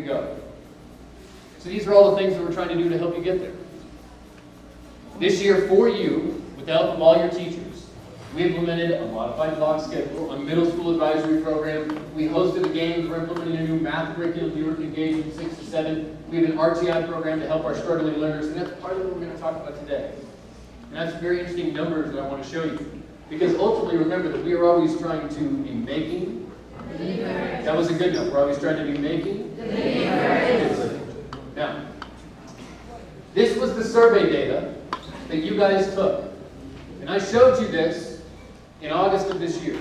to go. So these are all the things that we're trying to do to help you get there. This year, for you, with the help of all your teachers, we implemented a modified block schedule, a middle school advisory program. We hosted the games. We're implementing a new math curriculum you can engage from 6 to 7. We have an RTI program to help our struggling learners, and that's part of what we're going to talk about today. And that's very interesting numbers that I want to show you. Because ultimately, remember that we are always trying to be making. That was a good note. We're always trying to be making. Now, this was the survey data that you guys took. And I showed you this in August of this year.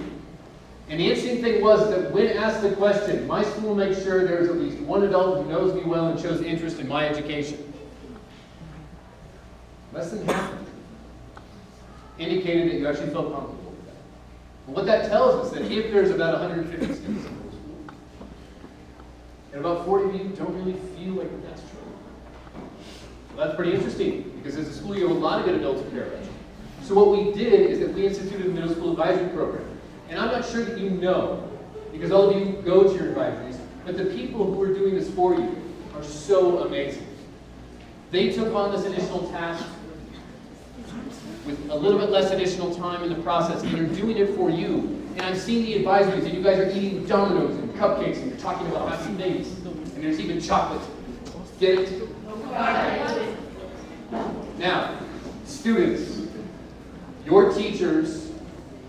And the interesting thing was that when asked the question, my school makes sure there's at least one adult who knows me well and shows interest in my education. Less than half indicated that you actually felt comfortable with that. And what that tells us that if there's about 150 students in the school, and about 40 of you don't really feel like that's true. Well, that's pretty interesting, because as a school you have a lot of good adults who care about you. So what we did is that we instituted a middle school advisory program. And I'm not sure that you know, because all of you go to your advisories, but the people who are doing this for you are so amazing. They took on this additional task with a little bit less additional time in the process, and they're doing it for you. And I've seen the advisories, and you guys are eating Dominoes and cupcakes, and you're talking about happy things, and there's even chocolate. Get it? Now, students, your teachers,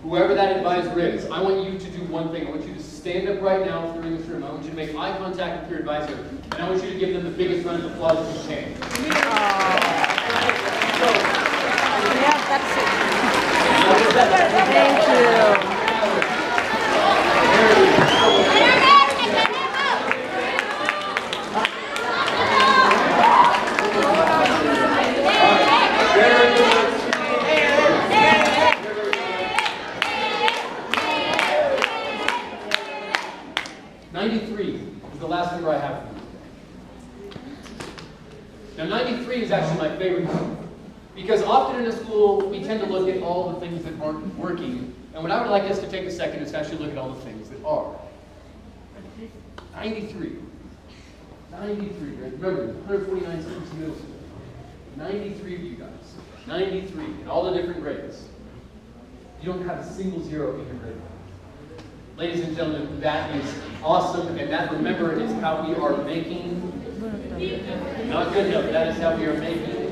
whoever that advisor is, I want you to do one thing. I want you to stand up right now if you're in this room. I want you to make eye contact with your advisor, and I want you to give them the biggest round of applause that you can. Thank you. 93 is the last number I have for you. Now 93 is actually my favorite number, because often in a school we tend to look at all the things that aren't working, and what I would like us to take a second is to actually look at all the things that are. 93. 93, right? Remember, 149 students in middle school. 93 of you guys. 93 in all the different grades. You don't have a single zero in your grade. Ladies and gentlemen, that is awesome, and that, remember, is how we are making, not good enough, that is how we are making.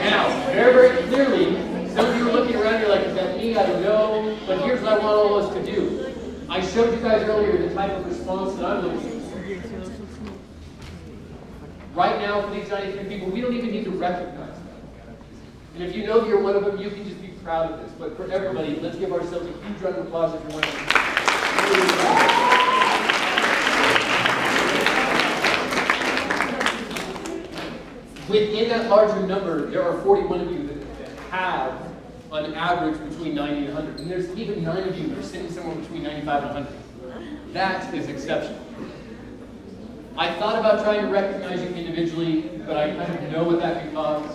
Now, very, very clearly, some of you are looking around, you're like, is that me? I don't know, but here's what I want all of us to do. I showed you guys earlier the type of response that I'm looking for. Right now, for these 93 people, we don't even need to recognize them. And if you know that you're one of them, you can just be proud of this. But for everybody, let's give ourselves a huge round of applause if you're one of them. Within that larger number, there are 41 of you that have on average between 90 and 100. And there's even 9 of you that are sitting somewhere between 95 and 100. That is exceptional. I thought about trying to recognize you individually, but I kind of know what that can cause.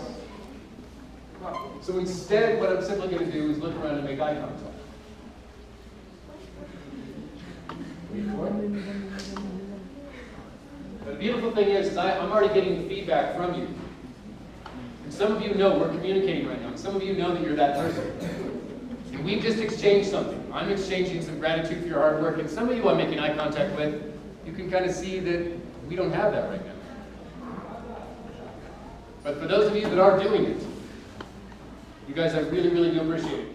So instead, what I'm simply going to do is look around and make eye contact. But the beautiful thing is I'm already getting feedback from you. And some of you know we're communicating right now. And some of you know that you're that person. And we've just exchanged something. I'm exchanging some gratitude for your hard work. And some of you I'm making eye contact with, you can kind of see that we don't have that right now. But for those of you that are doing it, you guys, I really, really do appreciate it.